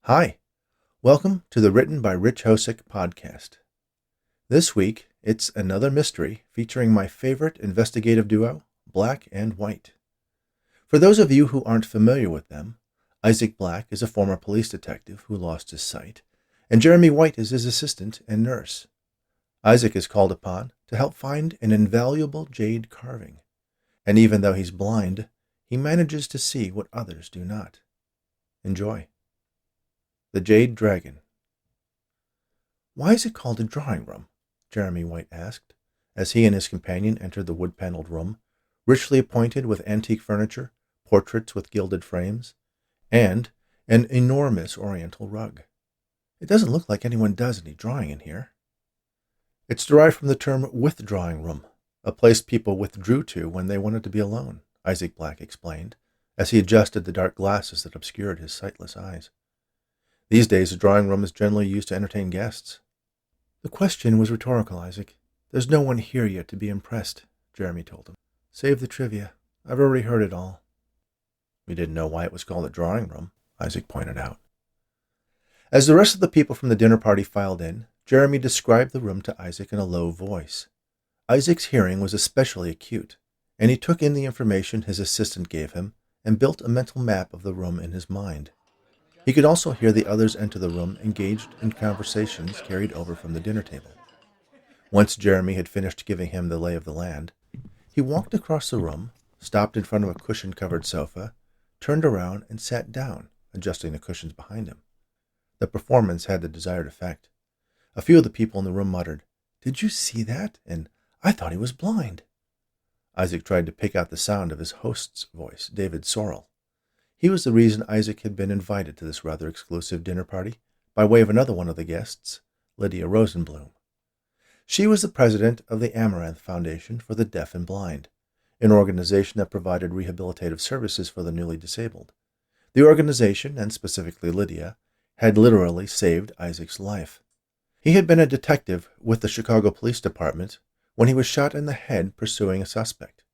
Hi, welcome to the Written by Rich Hosek podcast. This week, it's another mystery featuring my favorite investigative duo, Black and White. For those of you who aren't familiar with them, Isaac Black is a former police detective who lost his sight, and Jeremy White is his assistant and nurse. Isaac is called upon to help find an invaluable jade carving, and even though he's blind, he manages to see what others do not. Enjoy. The Jade Dragon. "Why is it called a drawing room?" Jeremy White asked, as he and his companion entered the wood-paneled room, richly appointed with antique furniture, portraits with gilded frames, and an enormous oriental rug. "It doesn't look like anyone does any drawing in here." "It's derived from the term withdrawing room, a place people withdrew to when they wanted to be alone," Isaac Black explained, as he adjusted the dark glasses that obscured his sightless eyes. "These days, a drawing room is generally used to entertain guests." "The question was rhetorical, Isaac. There's no one here yet to be impressed," Jeremy told him. "Save the trivia. I've already heard it all." "We didn't know why it was called a drawing room," Isaac pointed out. As the rest of the people from the dinner party filed in, Jeremy described the room to Isaac in a low voice. Isaac's hearing was especially acute, and he took in the information his assistant gave him and built a mental map of the room in his mind. He could also hear the others enter the room engaged in conversations carried over from the dinner table. Once Jeremy had finished giving him the lay of the land, he walked across the room, stopped in front of a cushion-covered sofa, turned around and sat down, adjusting the cushions behind him. The performance had the desired effect. A few of the people in the room muttered, "Did you see that?" and "I thought he was blind." Isaac tried to pick out the sound of his host's voice, David Sorrel. He was the reason Isaac had been invited to this rather exclusive dinner party, by way of another one of the guests, Lydia Rosenblum. She was the president of the Amaranth Foundation for the Deaf and Blind, an organization that provided rehabilitative services for the newly disabled. The organization, and specifically Lydia, had literally saved Isaac's life. He had been a detective with the Chicago Police Department when he was shot in the head pursuing a suspect.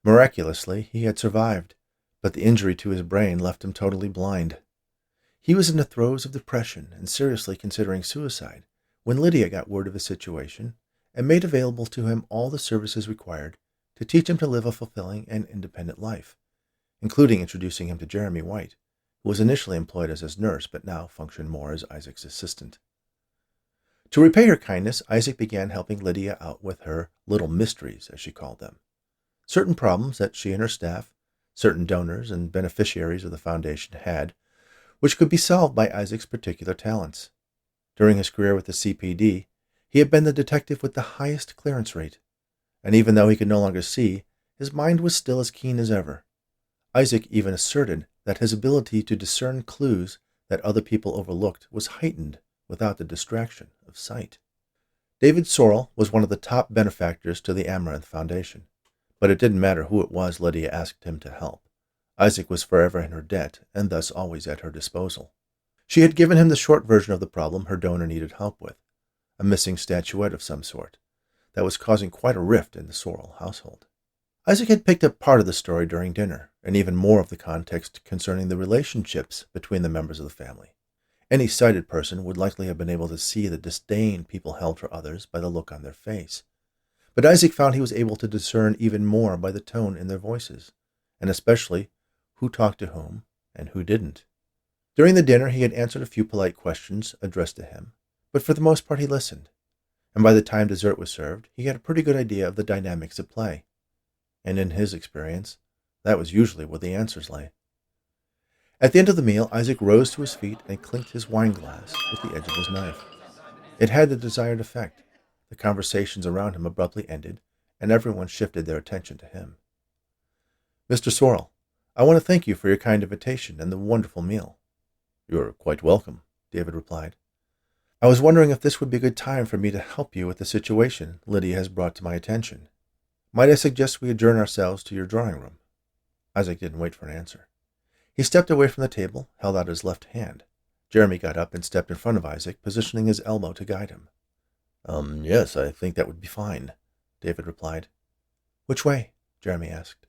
Miraculously, he had survived, but the injury to his brain left him totally blind. He was in the throes of depression and seriously considering suicide when Lydia got word of his situation and made available to him all the services required to teach him to live a fulfilling and independent life, including introducing him to Jeremy White, who was initially employed as his nurse but now functioned more as Isaac's assistant. To repay her kindness, Isaac began helping Lydia out with her little mysteries, as she called them. Certain problems that she and her staff, certain donors and beneficiaries of the foundation had, which could be solved by Isaac's particular talents. During his career with the CPD, he had been the detective with the highest clearance rate, and even though he could no longer see, his mind was still as keen as ever. Isaac even asserted that his ability to discern clues that other people overlooked was heightened without the distraction of sight. David Sorrel was one of the top benefactors to the Amaranth Foundation, but it didn't matter who it was Lydia asked him to help. Isaac was forever in her debt, and thus always at her disposal. She had given him the short version of the problem her donor needed help with, a missing statuette of some sort, that was causing quite a rift in the Sorrel household. Isaac had picked up part of the story during dinner, and even more of the context concerning the relationships between the members of the family. Any sighted person would likely have been able to see the disdain people held for others by the look on their face. But Isaac found he was able to discern even more by the tone in their voices, and especially who talked to whom and who didn't. During the dinner, he had answered a few polite questions addressed to him, but for the most part he listened, and by the time dessert was served, he had a pretty good idea of the dynamics at play. And in his experience, that was usually where the answers lay. At the end of the meal, Isaac rose to his feet and clinked his wine glass with the edge of his knife. It had the desired effect. The conversations around him abruptly ended, and everyone shifted their attention to him. "Mr. Sorrel, I want to thank you for your kind invitation and the wonderful meal." "You're quite welcome," David replied. "I was wondering if this would be a good time for me to help you with the situation Lydia has brought to my attention. Might I suggest we adjourn ourselves to your drawing room?" Isaac didn't wait for an answer. He stepped away from the table, held out his left hand. Jeremy got up and stepped in front of Isaac, positioning his elbow to guide him. Yes, I think that would be fine," David replied. "Which way?" Jeremy asked.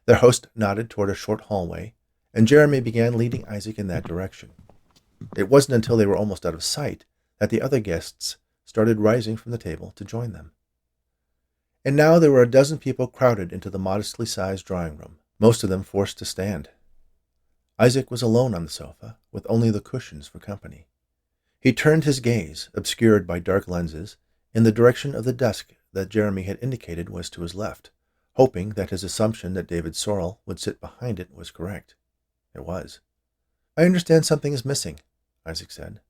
Their host nodded toward a short hallway, and Jeremy began leading Isaac in that direction. It wasn't until they were almost out of sight that the other guests started rising from the table to join them. And now there were a dozen people crowded into the modestly sized drawing room, most of them forced to stand. Isaac was alone on the sofa, with only the cushions for company. He turned his gaze, obscured by dark lenses, in the direction of the desk that Jeremy had indicated was to his left, hoping that his assumption that David Sorrel would sit behind it was correct. It was. "I understand something is missing," Isaac said.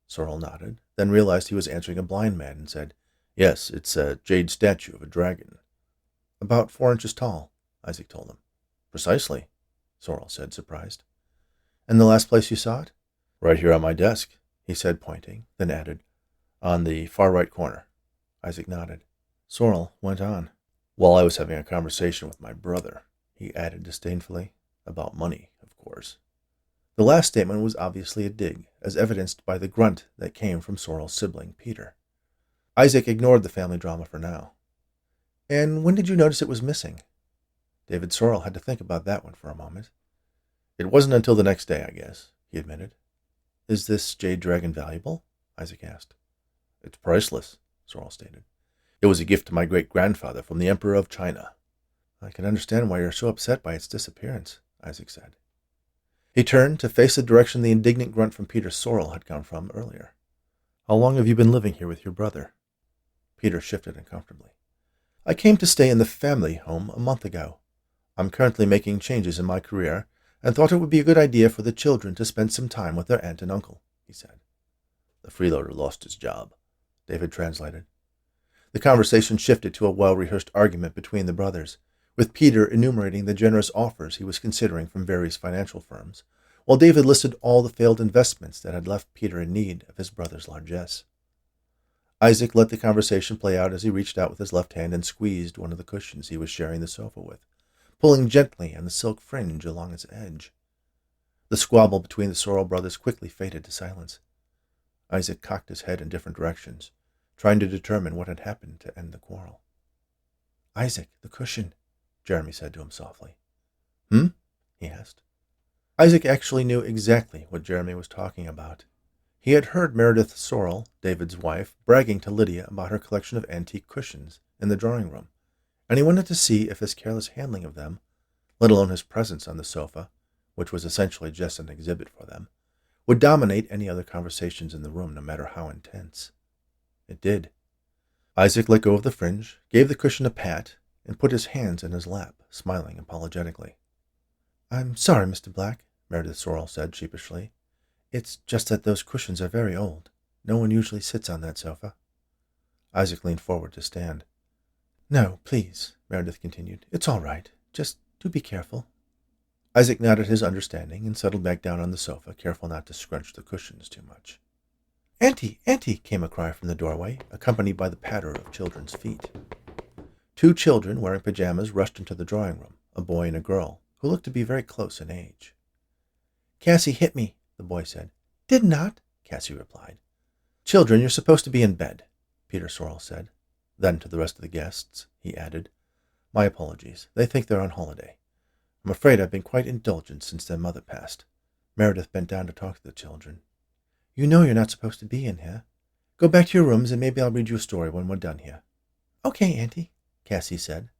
Sorrel nodded, then realized he was answering a blind man and said, "Yes, it's a jade statue of a dragon." "About 4 inches tall," Isaac told him. "Precisely," Sorrel said, surprised. "And the last place you saw it?" "Right here on my desk," he said, pointing, then added, "On the far right corner." Isaac nodded. Sorrel went on. "While I was having a conversation with my brother," he added disdainfully, "about money, of course." The last statement was obviously a dig, as evidenced by the grunt that came from Sorrel's sibling, Peter. Isaac ignored the family drama for now. "And when did you notice it was missing?" David Sorrel had to think about that one for a moment. "It wasn't until the next day, I guess," he admitted. "Is this Jade Dragon valuable?" Isaac asked. "It's priceless," Sorrel stated. "It was a gift to my great-grandfather from the Emperor of China." "I can understand why you're so upset by its disappearance," Isaac said. He turned to face the direction the indignant grunt from Peter Sorrel had come from earlier. "How long have you been living here with your brother?" Peter shifted uncomfortably. "I came to stay in the family home a month ago. I'm currently making changes in my career and thought it would be a good idea for the children to spend some time with their aunt and uncle," he said. "The freeloader lost his job," David translated. The conversation shifted to a well-rehearsed argument between the brothers, with Peter enumerating the generous offers he was considering from various financial firms, while David listed all the failed investments that had left Peter in need of his brother's largesse. Isaac let the conversation play out as he reached out with his left hand and squeezed one of the cushions he was sharing the sofa with, pulling gently on the silk fringe along its edge. The squabble between the Sorrel brothers quickly faded to silence. Isaac cocked his head in different directions, trying to determine what had happened to end the quarrel. "Isaac, the cushion," Jeremy said to him softly. "Hmm?" he asked. Isaac actually knew exactly what Jeremy was talking about. He had heard Meredith Sorrel, David's wife, bragging to Lydia about her collection of antique cushions in the drawing room, and he wanted to see if his careless handling of them, let alone his presence on the sofa, which was essentially just an exhibit for them, would dominate any other conversations in the room, no matter how intense. It did. Isaac let go of the fringe, gave the cushion a pat, and put his hands in his lap, smiling apologetically. "I'm sorry, Mr. Black," Meredith Sorrel said sheepishly. "It's just that those cushions are very old. No one usually sits on that sofa." Isaac leaned forward to stand. "No, please," Meredith continued. "It's all right. Just do be careful." Isaac nodded his understanding and settled back down on the sofa, careful not to scrunch the cushions too much. "Auntie, Auntie!" came a cry from the doorway, accompanied by the patter of children's feet. 2 children wearing pajamas rushed into the drawing room, a boy and a girl, who looked to be very close in age. "Cassie hit me," the boy said. "Did not," Cassie replied. "Children, you're supposed to be in bed," Peter Sorrel said. Then to the rest of the guests, he added, "My apologies. They think they're on holiday. I'm afraid I've been quite indulgent since their mother passed." Meredith bent down to talk to the children. "You know you're not supposed to be in here. Go back to your rooms and maybe I'll read you a story when we're done here." "Okay, Auntie," Cassie said,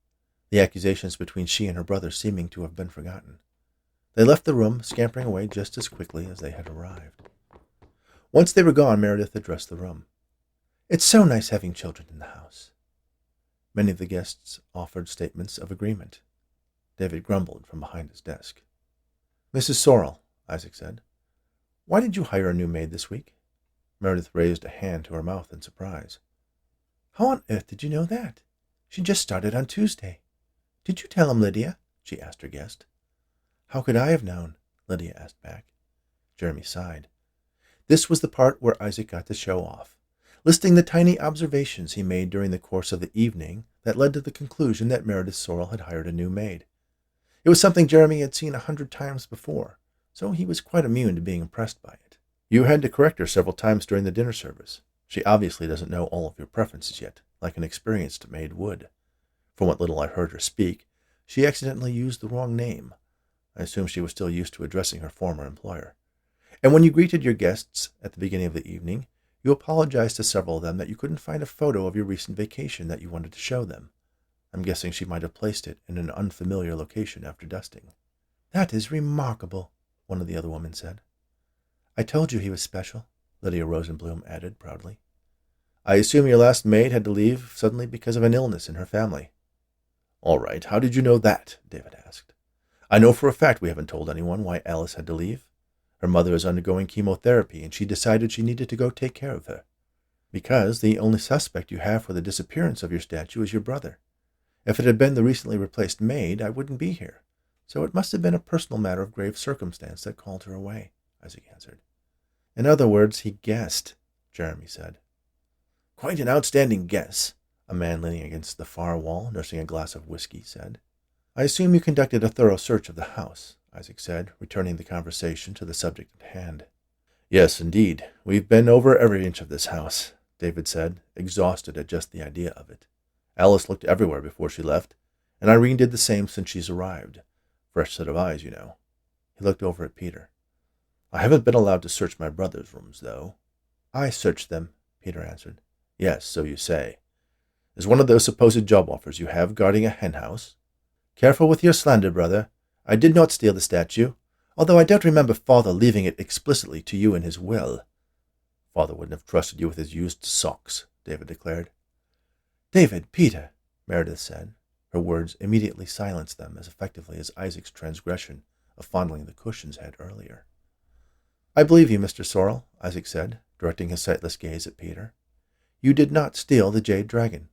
the accusations between she and her brother seeming to have been forgotten. They left the room, scampering away just as quickly as they had arrived. Once they were gone, Meredith addressed the room. "It's so nice having children in the house." Many of the guests offered statements of agreement. David grumbled from behind his desk. "Mrs. Sorrel," Isaac said, "why did you hire a new maid this week?" Meredith raised a hand to her mouth in surprise. "How on earth did you know that? She just started on Tuesday. Did you tell him, Lydia?" she asked her guest. "How could I have known?" Lydia asked back. Jeremy sighed. This was the part where Isaac got to show off, listing the tiny observations he made during the course of the evening that led to the conclusion that Meredith Sorrel had hired a new maid. It was something Jeremy had seen 100 times before, so he was quite immune to being impressed by it. "You had to correct her several times during the dinner service. She obviously doesn't know all of your preferences yet, like an experienced maid would. From what little I heard her speak, she accidentally used the wrong name. I assume she was still used to addressing her former employer. And when you greeted your guests at the beginning of the evening, you apologized to several of them that you couldn't find a photo of your recent vacation that you wanted to show them. I'm guessing she might have placed it in an unfamiliar location after dusting. That is remarkable, one of the other women said. I told you he was special, Lydia Rosenblum added proudly. I assume your last maid had to leave suddenly because of an illness in her family. All right, how did you know that? David asked. I know for a fact we haven't told anyone why Alice had to leave. Her mother is undergoing chemotherapy, and she decided she needed to go take care of her. Because the only suspect you have for the disappearance of your statue is your brother. If it had been the recently replaced maid, I wouldn't be here. So it must have been a personal matter of grave circumstance that called her away, Isaac answered. In other words, he guessed, Jeremy said. Quite an outstanding guess, a man leaning against the far wall, nursing a glass of whiskey, said. I assume you conducted a thorough search of the house, Isaac said, returning the conversation to the subject at hand. Yes, indeed. We've been over every inch of this house, David said, exhausted at just the idea of it. Alice looked everywhere before she left, and Irene did the same since she's arrived. Fresh set of eyes, you know. He looked over at Peter. I haven't been allowed to search my brother's rooms, though. I searched them, Peter answered. Yes, so you say. Is one of those supposed job offers you have guarding a henhouse? Careful with your slander, brother. I did not steal the statue, although I don't remember Father leaving it explicitly to you in his will. Father wouldn't have trusted you with his used socks, David declared. David, Peter, Meredith said. Her words immediately silenced them as effectively as Isaac's transgression of fondling the cushions had earlier. I believe you, Mr. Sorrel, Isaac said, directing his sightless gaze at Peter. You did not steal the Jade Dragon.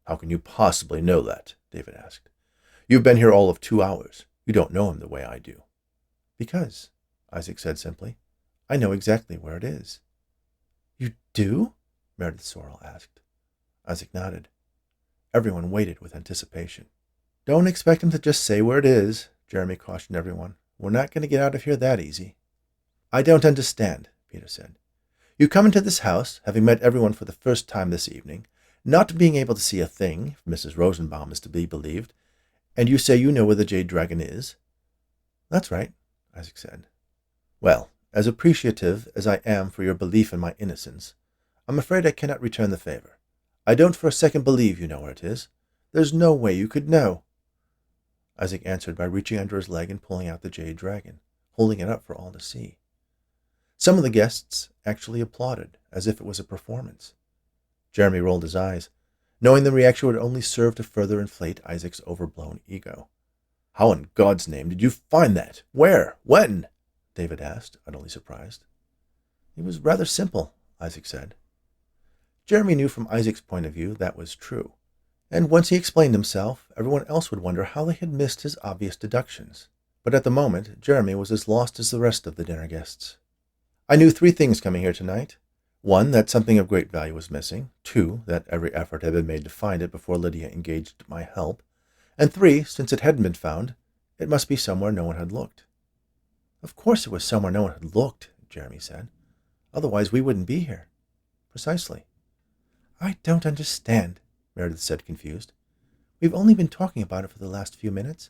How can you possibly know that? David asked. You've been here all of 2 hours. You don't know him the way I do. Because, Isaac said simply, I know exactly where it is. You do? Meredith Sorrel asked. Isaac nodded. Everyone waited with anticipation. Don't expect him to just say where it is, Jeremy cautioned everyone. We're not going to get out of here that easy. I don't understand, Peter said. You come into this house, having met everyone for the first time this evening, not being able to see a thing, if Mrs. Rosenbaum is to be believed, and you say you know where the Jade Dragon is? That's right, Isaac said. Well, as appreciative as I am for your belief in my innocence, I'm afraid I cannot return the favor. I don't for a second believe you know where it is. There's no way you could know. Isaac answered by reaching under his leg and pulling out the Jade Dragon, holding it up for all to see. Some of the guests actually applauded, as if it was a performance. Jeremy rolled his eyes, knowing the reaction would only serve to further inflate Isaac's overblown ego. How in God's name did you find that? Where? When? David asked, utterly surprised. It was rather simple, Isaac said. Jeremy knew from Isaac's point of view that was true, and once he explained himself, everyone else would wonder how they had missed his obvious deductions. But at the moment, Jeremy was as lost as the rest of the dinner guests. I knew 3 things coming here tonight. 1, that something of great value was missing. 2, that every effort had been made to find it before Lydia engaged my help. And 3, since it hadn't been found, it must be somewhere no one had looked. Of course it was somewhere no one had looked, Jeremy said. Otherwise we wouldn't be here. Precisely. I don't understand, Meredith said, confused. We've only been talking about it for the last few minutes.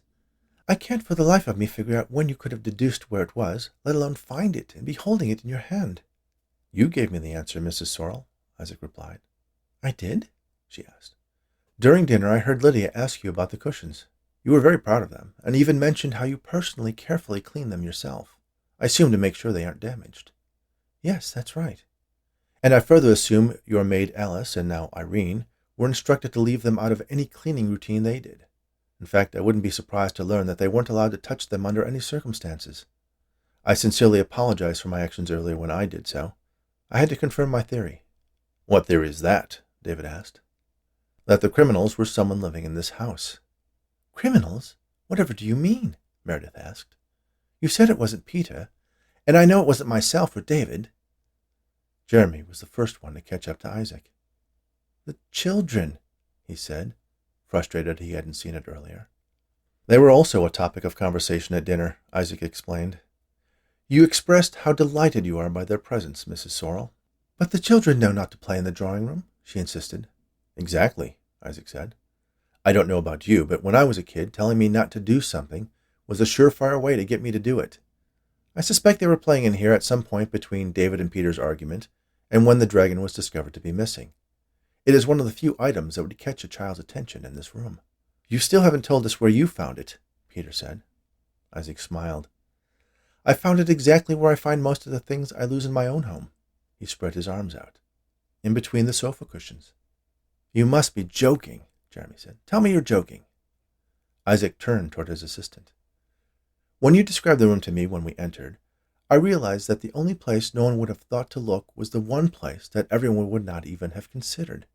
I can't for the life of me figure out when you could have deduced where it was, let alone find it and be holding it in your hand. You gave me the answer, Mrs. Sorrel, Isaac replied. I did? She asked. During dinner I heard Lydia ask you about the cushions. You were very proud of them, and even mentioned how you personally carefully clean them yourself. I assume to make sure they aren't damaged. Yes, that's right. And I further assume your maid Alice, and now Irene, were instructed to leave them out of any cleaning routine they did. In fact, I wouldn't be surprised to learn that they weren't allowed to touch them under any circumstances. I sincerely apologize for my actions earlier when I did so. I had to confirm my theory. What theory is that? David asked. That the criminals were someone living in this house. Criminals? Whatever do you mean? Meredith asked. You said it wasn't Peter, and I know it wasn't myself or David. Jeremy was the first one to catch up to Isaac. The children, he said, frustrated he hadn't seen it earlier. They were also a topic of conversation at dinner, Isaac explained. You expressed how delighted you are by their presence, Mrs. Sorrel. But the children know not to play in the drawing room, she insisted. Exactly, Isaac said. I don't know about you, but when I was a kid, telling me not to do something was a surefire way to get me to do it. I suspect they were playing in here at some point between David and Peter's argument and when the dragon was discovered to be missing. It is one of the few items that would catch a child's attention in this room. You still haven't told us where you found it, Peter said. Isaac smiled. I found it exactly where I find most of the things I lose in my own home. He spread his arms out, in between the sofa cushions. You must be joking, Jeremy said. Tell me you're joking. Isaac turned toward his assistant. When you described the room to me when we entered, I realized that the only place no one would have thought to look was the one place that everyone would not even have considered.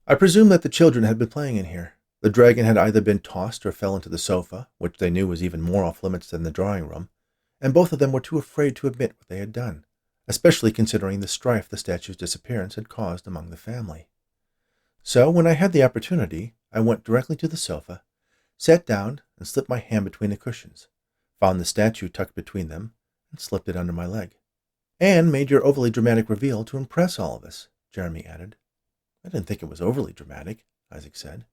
I presume that the children had been playing in here. The dragon had either been tossed or fell into the sofa, which they knew was even more off-limits than the drawing room, and both of them were too afraid to admit what they had done, especially considering the strife the statue's disappearance had caused among the family. So, when I had the opportunity, I went directly to the sofa, sat down and slipped my hand between the cushions, found the statue tucked between them, and slipped it under my leg. And made your overly dramatic reveal to impress all of us, Jeremy added. I didn't think it was overly dramatic, Isaac said.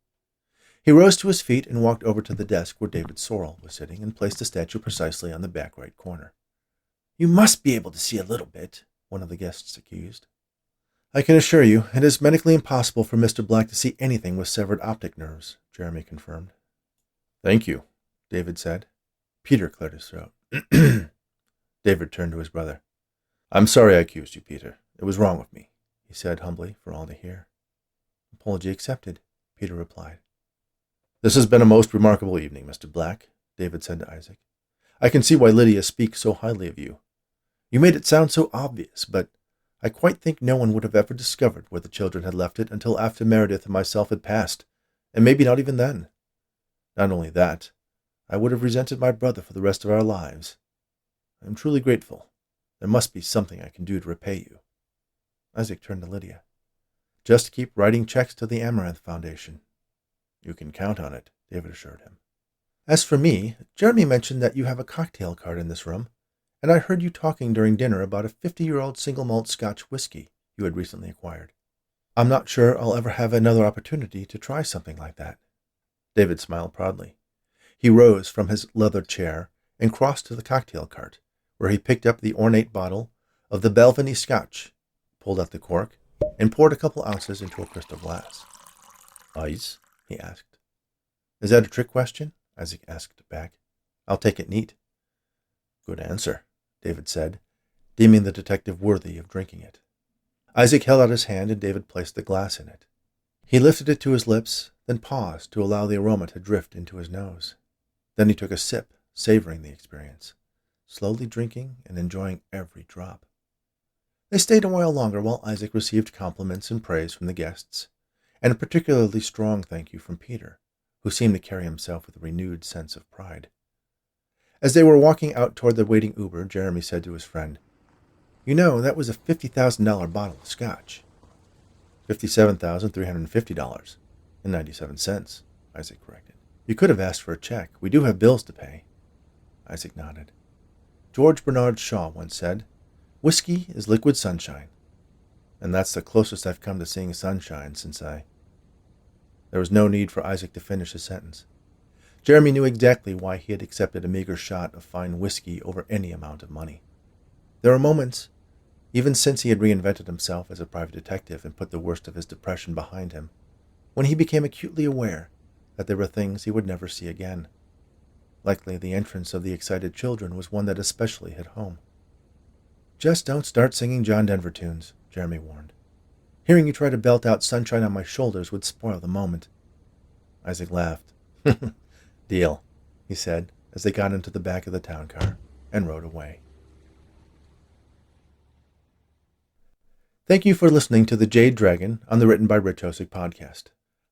He rose to his feet and walked over to the desk where David Sorrel was sitting and placed the statue precisely on the back right corner. You must be able to see a little bit, one of the guests accused. I can assure you, it is medically impossible for Mr. Black to see anything with severed optic nerves, Jeremy confirmed. Thank you, David said. Peter cleared his throat. David turned to his brother. I'm sorry I accused you, Peter. It was wrong of me, he said humbly for all to hear. Apology accepted, Peter replied. This has been a most remarkable evening, Mr. Black, David said to Isaac. I can see why Lydia speaks so highly of you. You made it sound so obvious, but I quite think no one would have ever discovered where the children had left it until after Meredith and myself had passed, and maybe not even then. Not only that, I would have resented my brother for the rest of our lives. I am truly grateful. There must be something I can do to repay you. Isaac turned to Lydia. Just keep writing checks to the Amaranth Foundation. You can count on it, David assured him. As for me, Jeremy mentioned that you have a cocktail card in this room, and I heard you talking during dinner about a 50-year-old single malt Scotch whiskey you had recently acquired. I'm not sure I'll ever have another opportunity to try something like that. David smiled proudly. He rose from his leather chair and crossed to the cocktail cart, where he picked up the ornate bottle of the Belvany Scotch, pulled out the cork, and poured a couple ounces into a crystal glass. Ice? He asked. Is that a trick question? Isaac asked back. I'll take it neat. Good answer, David said, deeming the detective worthy of drinking it. Isaac held out his hand and David placed the glass in it. He lifted it to his lips, then paused to allow the aroma to drift into his nose. Then he took a sip, savoring the experience, slowly drinking and enjoying every drop. They stayed a while longer while Isaac received compliments and praise from the guests, and a particularly strong thank you from Peter, who seemed to carry himself with a renewed sense of pride. As they were walking out toward the waiting Uber, Jeremy said to his friend, You know, that was a $50,000 bottle of scotch. $57,350.97, Isaac corrected. You could have asked for a check. We do have bills to pay. Isaac nodded. George Bernard Shaw once said, Whiskey is liquid sunshine. And that's the closest I've come to seeing sunshine since I... There was no need for Isaac to finish his sentence. Jeremy knew exactly why he had accepted a meager shot of fine whiskey over any amount of money. There were moments, even since he had reinvented himself as a private detective and put the worst of his depression behind him, when he became acutely aware that there were things he would never see again. Likely the entrance of the excited children was one that especially hit home. Just don't start singing John Denver tunes, Jeremy warned. Hearing you try to belt out Sunshine on My Shoulders would spoil the moment. Isaac laughed. Deal, he said, as they got into the back of the town car and rode away. Thank you for listening to the Jade Dragon on the Written by Rich Hosek podcast.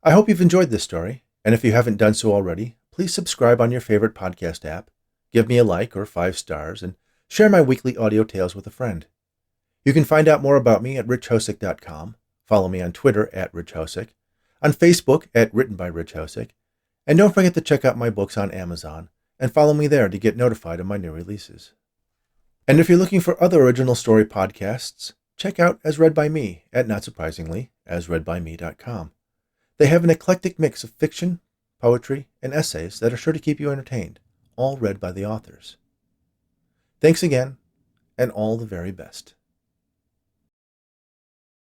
I hope you've enjoyed this story, and if you haven't done so already, please subscribe on your favorite podcast app, give me a like or 5 stars, and share my weekly audio tales with a friend. You can find out more about me at richhosek.com, follow me on Twitter at richhosek, on Facebook at Written by Rich Hosek, and don't forget to check out my books on Amazon and follow me there to get notified of my new releases. And if you're looking for other original story podcasts, check out As Read by Me at, not surprisingly, asreadbyme.com. They have an eclectic mix of fiction, poetry, and essays that are sure to keep you entertained, all read by the authors. Thanks again, and all the very best.